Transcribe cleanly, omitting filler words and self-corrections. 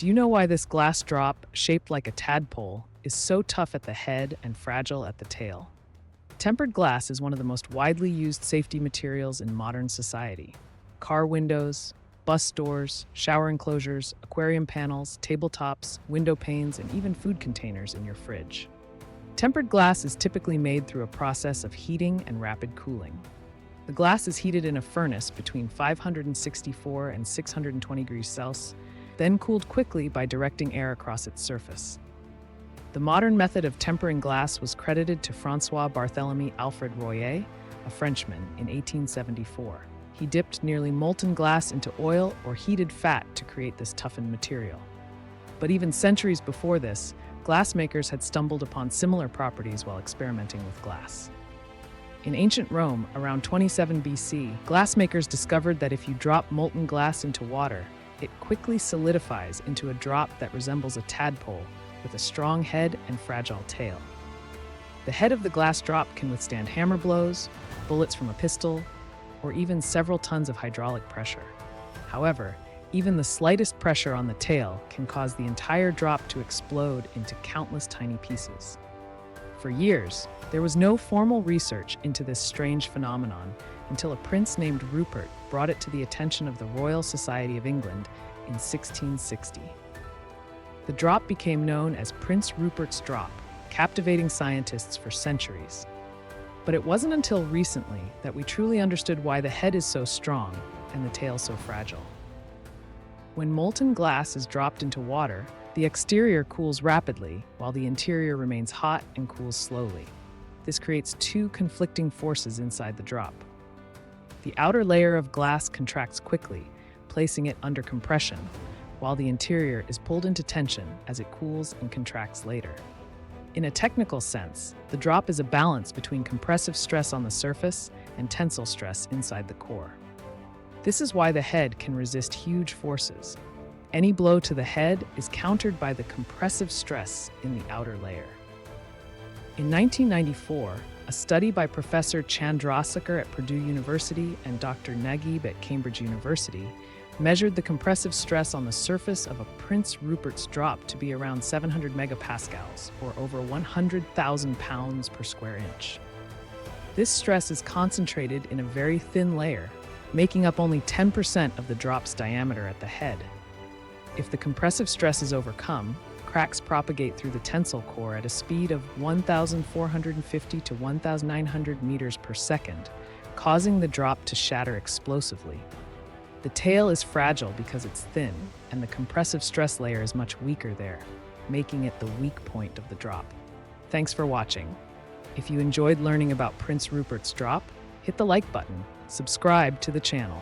Do you know why this glass drop, shaped like a tadpole, is so tough at the head and fragile at the tail? Tempered glass is one of the most widely used safety materials in modern society. Car windows, bus doors, shower enclosures, aquarium panels, tabletops, window panes, and even food containers in your fridge. Tempered glass is typically made through a process of heating and rapid cooling. The glass is heated in a furnace between 564 and 620 degrees Celsius, then cooled quickly by directing air across its surface. The modern method of tempering glass was credited to François Barthélemy Alfred Royer, a Frenchman, in 1874. He dipped nearly molten glass into oil or heated fat to create this toughened material. But even centuries before this, glassmakers had stumbled upon similar properties while experimenting with glass. In ancient Rome, around 27 BC, glassmakers discovered that if you drop molten glass into water, it quickly solidifies into a drop that resembles a tadpole with a strong head and fragile tail. The head of the glass drop can withstand hammer blows, bullets from a pistol, or even several tons of hydraulic pressure. However, even the slightest pressure on the tail can cause the entire drop to explode into countless tiny pieces. For years, there was no formal research into this strange phenomenon until a prince named Rupert brought it to the attention of the Royal Society of England in 1660. The drop became known as Prince Rupert's Drop, captivating scientists for centuries. But it wasn't until recently that we truly understood why the head is so strong and the tail so fragile. When molten glass is dropped into water, the exterior cools rapidly while the interior remains hot and cools slowly. This creates two conflicting forces inside the drop. The outer layer of glass contracts quickly, placing it under compression, while the interior is pulled into tension as it cools and contracts later. In a technical sense, the drop is a balance between compressive stress on the surface and tensile stress inside the core. This is why the head can resist huge forces. Any blow to the head is countered by the compressive stress in the outer layer. In 1994, a study by Professor Chandrasekhar at Purdue University and Dr. Naguib at Cambridge University measured the compressive stress on the surface of a Prince Rupert's Drop to be around 700 megapascals, or over 100,000 pounds per square inch. This stress is concentrated in a very thin layer, making up only 10% of the drop's diameter at the head. If the compressive stress is overcome, cracks propagate through the tensile core at a speed of 1,450 to 1,900 meters per second, causing the drop to shatter explosively. The tail is fragile because it's thin, and the compressive stress layer is much weaker there, making it the weak point of the drop. Thanks for watching. If you enjoyed learning about Prince Rupert's Drop, hit the like button, subscribe to the channel.